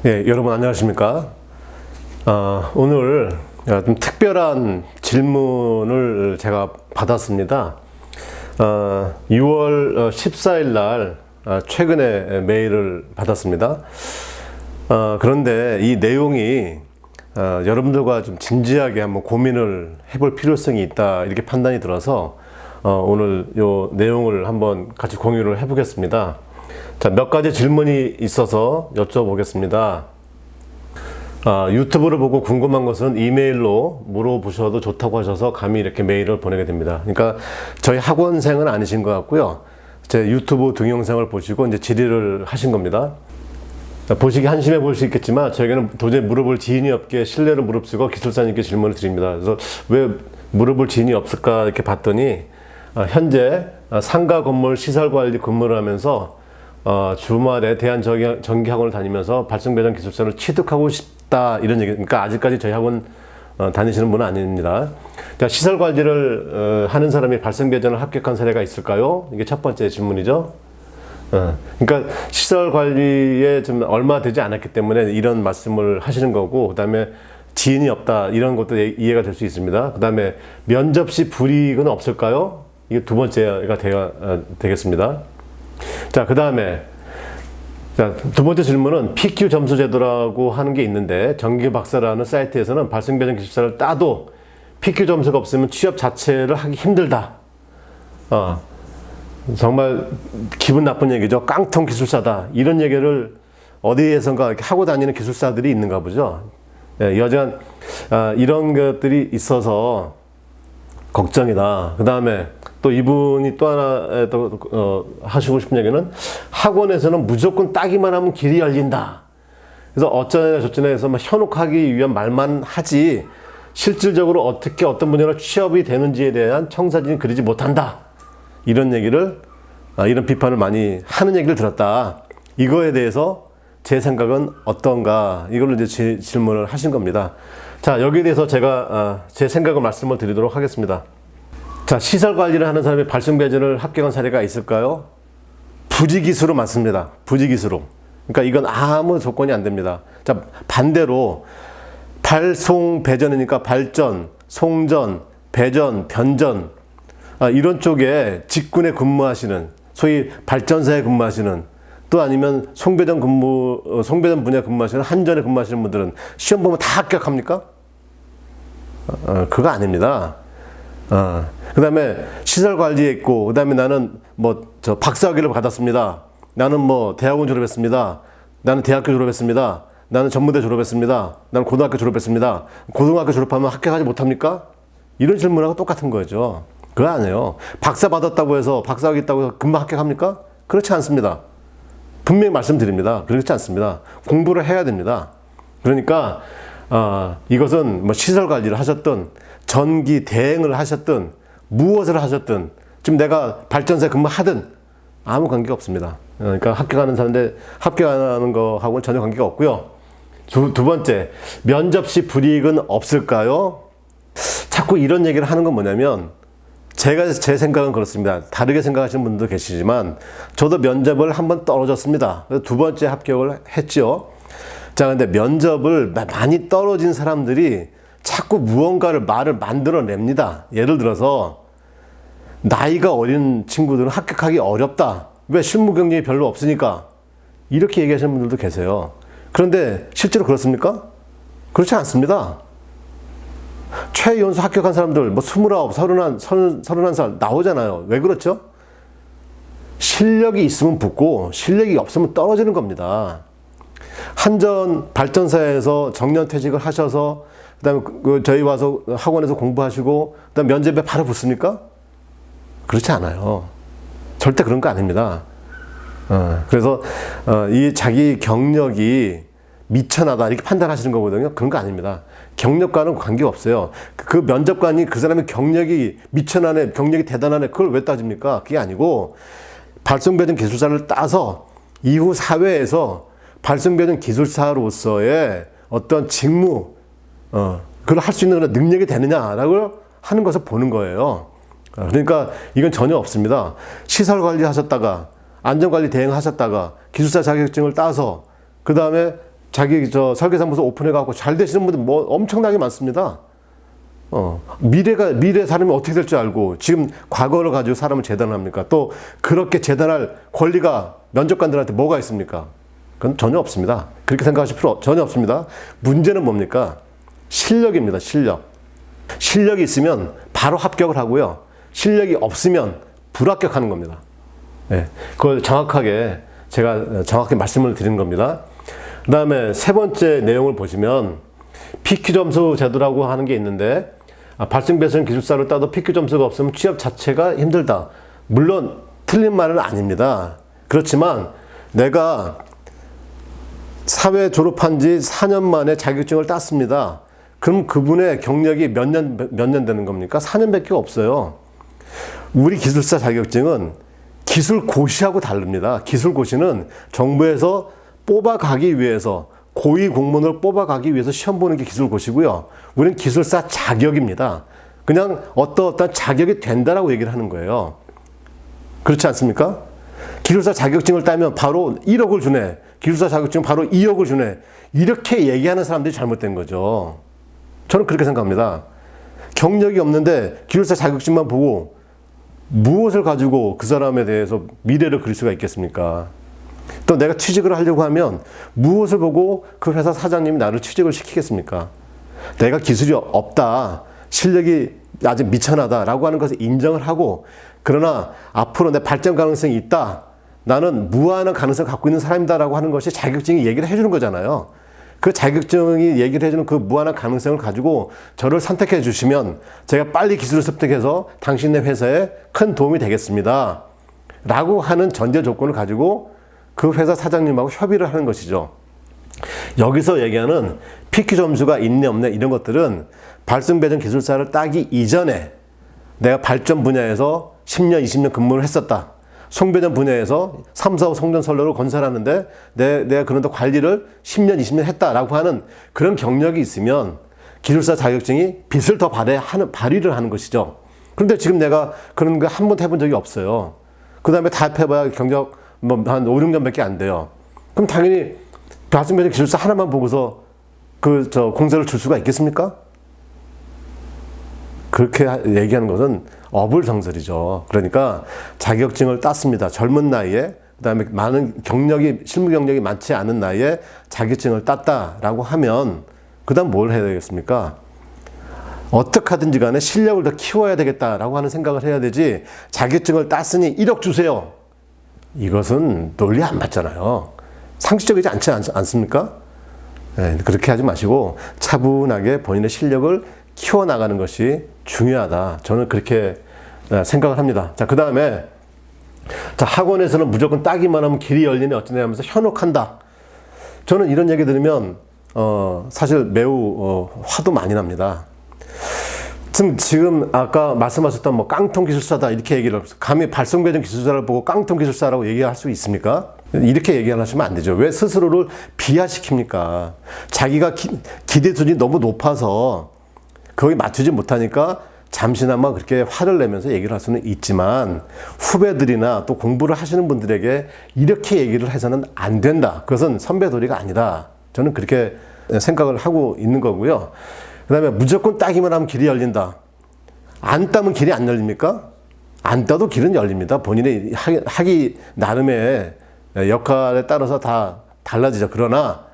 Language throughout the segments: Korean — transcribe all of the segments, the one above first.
예, 여러분 안녕하십니까? 오늘 좀 특별한 질문을 제가 받았습니다. 6월 14일 날 최근에 메일을 받았습니다. 그런데 이 내용이 여러분들과 좀 진지하게 한번 고민을 해볼 필요성이 있다, 이렇게 판단이 들어서 오늘 이 내용을 한번 같이 공유를 해보겠습니다. 자, 몇 가지 질문이 있어서 여쭤보겠습니다. 유튜브를 보고 궁금한 것은 이메일로 물어보셔도 좋다고 하셔서 감히 이렇게 메일을 보내게 됩니다. 그러니까 저희 학원생은 아니신 것 같고요. 제 유튜브 동영상을 보시고 이제 질의를 하신 겁니다. 보시기 한심해 보일 수 있겠지만 저에게는 도저히 물어볼 지인이 없기에 신뢰를 무릅쓰고 기술사님께 질문을 드립니다. 그래서 왜 물어볼 지인이 없을까 이렇게 봤더니 현재 상가 건물 시설관리 근무를 하면서 주말에 대한전기학원을 다니면서 발성배전 기술사를 취득하고 싶다, 이런 얘기. 그러니까 아직까지 저희 학원 다니시는 분은 아닙니다. 자, 시설 관리를 하는 사람이 발성배전을 합격한 사례가 있을까요? 이게 첫 번째 질문이죠. 그러니까 시설 관리에 좀 얼마 되지 않았기 때문에 이런 말씀을 하시는 거고, 그 다음에 지인이 없다, 이런 것도 이해가 될 수 있습니다. 그 다음에 면접 시 불이익은 없을까요? 이게 두 번째가 되겠습니다. 자, 그 다음에 두 번째 질문은 PQ 점수 제도라고 하는 게 있는데, 전기 박사라는 사이트에서는 발성배전 기술사를 따도 PQ 점수가 없으면 취업 자체를 하기 힘들다. 정말 기분 나쁜 얘기죠. 깡통 기술사다, 이런 얘기를 어디에선가 이렇게 하고 다니는 기술사들이 있는가 보죠. 예, 여전 이런 것들이 있어서 걱정이다. 그 다음에 또 이분이 또 하나 하시고 싶은 얘기는, 학원에서는 무조건 따기만 하면 길이 열린다. 그래서 어쩌냐 저쩌냐 해서 막 현혹하기 위한 말만 하지 실질적으로 어떻게 어떤 분야로 취업이 되는지에 대한 청사진이 그리지 못한다. 이런 얘기를, 이런 비판을 많이 하는 얘기를 들었다. 이거에 대해서 제 생각은 어떤가, 이걸로 이제 질문을 하신 겁니다. 자, 여기에 대해서 제가 제 생각을 말씀을 드리도록 하겠습니다. 자, 시설 관리를 하는 사람이 발성배전을 합격한 사례가 있을까요? 부지기수로 많습니다. 부지기수로. 그러니까 이건 아무 조건이 안 됩니다. 자, 반대로 발송배전이니까 발전, 송전, 배전, 변전, 이런 쪽에 직군에 근무하시는, 소위 발전사에 근무하시는, 또 아니면 송배전 분야 근무하시는, 한전에 근무하시는 분들은 시험 보면 다 합격합니까? 그거 아닙니다. 그 다음에 시설 관리에 있고, 그 다음에 나는 박사학위를 받았습니다. 나는 대학원 졸업했습니다. 나는 대학교 졸업했습니다. 나는 전문대 졸업했습니다. 나는 고등학교 졸업했습니다. 고등학교 졸업하면 합격하지 못합니까? 이런 질문하고 똑같은 거죠. 그거 아니에요. 박사 받았다고 해서, 박사학위 있다고 해서 금방 합격합니까? 그렇지 않습니다. 분명히 말씀드립니다. 그렇지 않습니다. 공부를 해야 됩니다. 그러니까 이것은 시설 관리를 하셨든, 전기 대행을 하셨든, 무엇을 하셨든, 지금 내가 발전소에 근무하든 아무 관계가 없습니다. 그러니까 합격하는 사람인데 합격하는 거하고는 전혀 관계가 없고요. 두 번째, 면접 시 불이익은 없을까요? 자꾸 이런 얘기를 하는 건 뭐냐면, 제 생각은 그렇습니다. 다르게 생각하시는 분들도 계시지만, 저도 면접을 한번 떨어졌습니다. 그래서 두 번째 합격을 했죠. 자, 근데 면접을 많이 떨어진 사람들이 자꾸 무언가를 말을 만들어냅니다. 예를 들어서, 나이가 어린 친구들은 합격하기 어렵다. 왜? 실무 경력이 별로 없으니까. 이렇게 얘기하시는 분들도 계세요. 그런데 실제로 그렇습니까? 그렇지 않습니다. 최연소 합격한 사람들 29, 31살 나오잖아요. 왜 그렇죠? 실력이 있으면 붙고 실력이 없으면 떨어지는 겁니다. 한전 발전사에서 정년퇴직을 하셔서 그다음에 저희 와서 학원에서 공부하시고 그다음 면접에 바로 붙습니까? 그렇지 않아요. 절대 그런 거 아닙니다. 그래서 이 자기 경력이 미천하다, 이렇게 판단하시는 거거든요. 그런 거 아닙니다. 경력과는 관계가 없어요. 그 면접관이 그 사람의 경력이 미천하네, 경력이 대단하네, 그걸 왜 따집니까? 그게 아니고, 발성배전 기술사를 따서 이후 사회에서 발성배전 기술사로서의 어떤 직무, 그걸 할 수 있는 그런 능력이 되느냐라고 하는 것을 보는 거예요. 그러니까 이건 전혀 없습니다. 시설 관리 하셨다가, 안전관리 대행 하셨다가, 기술사 자격증을 따서, 그 다음에 자기 설계사무소 오픈해갖고 잘 되시는 분들 뭐 엄청나게 많습니다. 미래 사람이 어떻게 될 줄 알고 지금 과거를 가지고 사람을 재단합니까? 또 그렇게 재단할 권리가 면접관들한테 뭐가 있습니까? 그건 전혀 없습니다. 그렇게 생각하실 필요 전혀 없습니다. 문제는 뭡니까? 실력입니다. 실력이 있으면 바로 합격을 하고요. 실력이 없으면 불합격하는 겁니다. 네, 그걸 제가 정확히 말씀을 드리는 겁니다. 그 다음에 세 번째 내용을 보시면 PQ 점수 제도라고 하는 게 있는데, 발생 배선 기술사를 따도 PQ 점수가 없으면 취업 자체가 힘들다. 물론 틀린 말은 아닙니다. 그렇지만 내가 사회 졸업한 지 4년 만에 자격증을 땄습니다. 그럼 그분의 경력이 몇 년 되는 겁니까? 4년밖에 없어요. 우리 기술사 자격증은 기술고시하고 다릅니다. 기술고시는 정부에서 뽑아가기 위해서, 고위 공무원을 뽑아가기 위해서 시험 보는 게 기술고시고요. 우리는 기술사 자격입니다. 그냥 어떠한 자격이 된다라고 얘기를 하는 거예요. 그렇지 않습니까? 기술사 자격증을 따면 바로 1억을 주네. 기술사 자격증 바로 2억을 주네. 이렇게 얘기하는 사람들이 잘못된 거죠. 저는 그렇게 생각합니다. 경력이 없는데 기술사 자격증만 보고 무엇을 가지고 그 사람에 대해서 미래를 그릴 수가 있겠습니까? 또 내가 취직을 하려고 하면 무엇을 보고 그 회사 사장님이 나를 취직을 시키겠습니까? 내가 기술이 없다, 실력이 아직 미천하다라고 하는 것을 인정을 하고, 그러나 앞으로 내 발전 가능성이 있다, 나는 무한한 가능성을 갖고 있는 사람이다라고 하는 것이 자격증이 얘기를 해주는 거잖아요. 그 자격증이 얘기를 해주는 그 무한한 가능성을 가지고 저를 선택해 주시면 제가 빨리 기술을 습득해서 당신네 회사에 큰 도움이 되겠습니다 라고 하는 전제 조건을 가지고 그 회사 사장님하고 협의를 하는 것이죠. 여기서 얘기하는 PQ 점수가 있네 없네 이런 것들은 발승배전 기술사를 따기 이전에 내가 발전 분야에서 10년 20년 근무를 했었다, 송배전 분야에서 3, 4, 5 송전선로를 건설하는데 내가 그런데 관리를 10년, 20년 했다라고 하는 그런 경력이 있으면 기술사 자격증이 빛을 더 발휘를 하는 것이죠. 그런데 지금 내가 그런 거 한 번도 해본 적이 없어요. 그 다음에 다 해봐야 경력 한 5, 6년밖에 안 돼요. 그럼 당연히 발승배전 기술사 하나만 보고서 공세를 줄 수가 있겠습니까? 그렇게 얘기하는 것은 어불성설이죠. 그러니까 자격증을 땄습니다. 젊은 나이에, 그 다음에 많은 실무 경력이 많지 않은 나이에 자격증을 땄다라고 하면 그 다음 뭘 해야 되겠습니까? 어떻게 하든지 간에 실력을 더 키워야 되겠다라고 하는 생각을 해야 되지, 자격증을 땄으니 1억 주세요, 이것은 논리 안 맞잖아요. 상식적이지 않지 않습니까? 네, 그렇게 하지 마시고 차분하게 본인의 실력을 키워나가는 것이 중요하다. 저는 그렇게 생각을 합니다. 자, 그 다음에 학원에서는 무조건 따기만 하면 길이 열리네 어쩌네 하면서 현혹한다. 저는 이런 얘기 들으면 사실 매우 화도 많이 납니다. 지금 아까 말씀하셨던 깡통 기술사다 이렇게 얘기를, 감히 발성배전 기술사를 보고 깡통 기술사라고 얘기할 수 있습니까? 이렇게 얘기하시면 안 되죠. 왜 스스로를 비하시킵니까? 자기가 기대 수준이 너무 높아서 거기 맞추지 못하니까 잠시나마 그렇게 화를 내면서 얘기를 할 수는 있지만, 후배들이나 또 공부를 하시는 분들에게 이렇게 얘기를 해서는 안 된다. 그것은 선배 도리가 아니다. 저는 그렇게 생각을 하고 있는 거고요. 그 다음에 무조건 따기만 하면 길이 열린다. 안 따면 길이 안 열립니까? 안 따도 길은 열립니다. 본인이 하기 나름의 역할에 따라서 다 달라지죠. 그러나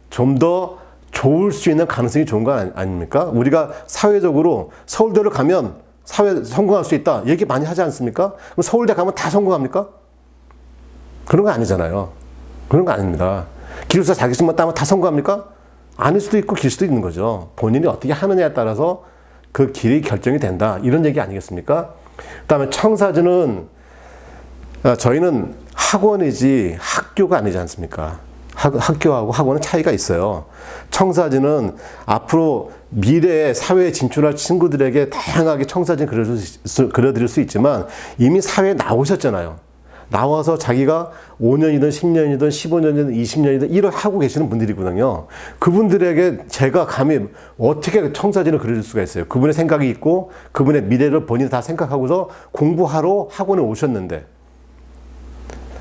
좀 더 좋을 수 있는 가능성이 좋은 거 아닙니까? 우리가 사회적으로 서울대를 가면 사회 성공할 수 있다 얘기 많이 하지 않습니까? 그럼 서울대 가면 다 성공합니까? 그런 거 아니잖아요. 그런 거 아닙니다. 기술사 자격증만 따면 다 성공합니까? 아닐 수도 있고 길 수도 있는 거죠. 본인이 어떻게 하느냐에 따라서 그 길이 결정이 된다, 이런 얘기 아니겠습니까? 그 다음에 청사진은 저희는 학원이지 학교가 아니지 않습니까? 학교하고 학원은 차이가 있어요. 청사진은 앞으로 미래에 사회에 진출할 친구들에게 다양하게 청사진 그려드릴 수 있지만, 이미 사회에 나오셨잖아요. 나와서 자기가 5년이든 10년이든 15년이든 20년이든 일을 하고 계시는 분들이거든요. 그분들에게 제가 감히 어떻게 청사진을 그려줄 수가 있어요? 그분의 생각이 있고 그분의 미래를 본인이 다 생각하고서 공부하러 학원에 오셨는데,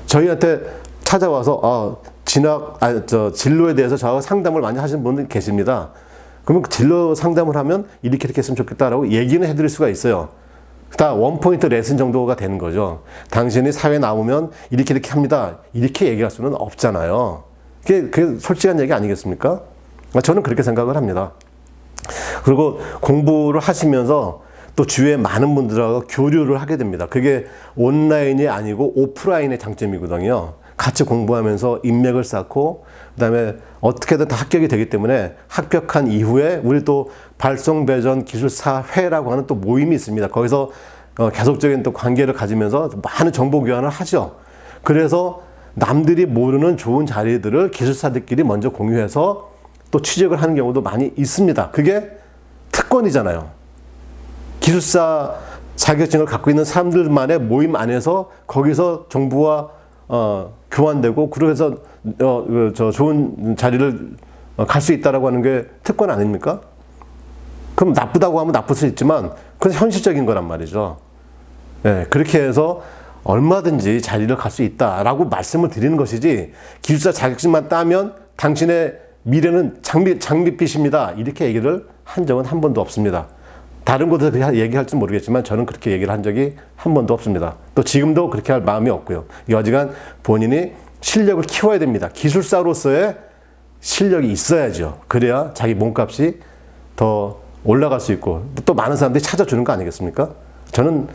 저희한테 찾아와서 진로에 대해서 저하고 상담을 많이 하시는 분들 계십니다. 그러면 진로 상담을 하면 이렇게 했으면 좋겠다라고 얘기는 해드릴 수가 있어요. 다 원포인트 레슨 정도가 되는 거죠. 당신이 사회에 나오면 이렇게 합니다. 이렇게 얘기할 수는 없잖아요. 그게 솔직한 얘기 아니겠습니까? 저는 그렇게 생각을 합니다. 그리고 공부를 하시면서 또 주위에 많은 분들하고 교류를 하게 됩니다. 그게 온라인이 아니고 오프라인의 장점이거든요. 같이 공부하면서 인맥을 쌓고 그다음에 어떻게든 다 합격이 되기 때문에 합격한 이후에 우리 또 발송배전 기술사회라고 하는 또 모임이 있습니다. 거기서 계속적인 또 관계를 가지면서 많은 정보 교환을 하죠. 그래서 남들이 모르는 좋은 자리들을 기술사들끼리 먼저 공유해서 또 취직을 하는 경우도 많이 있습니다. 그게 특권이잖아요. 기술사 자격증을 갖고 있는 사람들만의 모임 안에서 거기서 정보와 교환되고 그래서 좋은 자리를 갈 수 있다라고 하는 게 특권 아닙니까? 그럼 나쁘다고 하면 나쁠 수 있지만 그건 현실적인 거란 말이죠. 네, 그렇게 해서 얼마든지 자리를 갈 수 있다라고 말씀을 드리는 것이지 기술사 자격증만 따면 당신의 미래는 장밋빛입니다. 이렇게 얘기를 한 적은 한 번도 없습니다. 다른 곳에서 얘기할지 모르겠지만 저는 그렇게 얘기를 한 적이 한 번도 없습니다. 또 지금도 그렇게 할 마음이 없고요. 여지간 본인이 실력을 키워야 됩니다. 기술사로서의 실력이 있어야죠. 그래야 자기 몸값이 더 올라갈 수 있고 또 많은 사람들이 찾아주는 거 아니겠습니까? 저는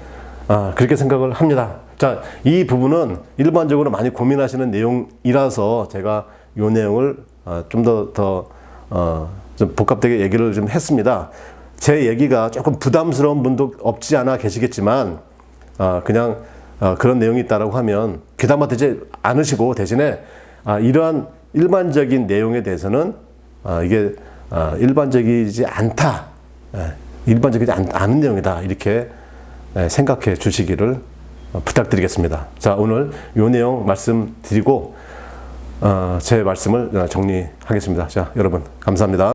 그렇게 생각을 합니다. 자, 이 부분은 일반적으로 많이 고민하시는 내용이라서 제가 이 내용을 좀 좀 복잡하게 얘기를 좀 했습니다. 제 얘기가 조금 부담스러운 분도 없지 않아 계시겠지만 그냥 그런 내용이 있다라고 하면 귀담아 듣지 않으시고 대신에 이러한 일반적인 내용에 대해서는 이게 일반적이지 않다, 일반적이지 않은 내용이다 이렇게 생각해 주시기를 부탁드리겠습니다. 자, 오늘 이 내용 말씀드리고 제 말씀을 정리하겠습니다. 자, 여러분 감사합니다.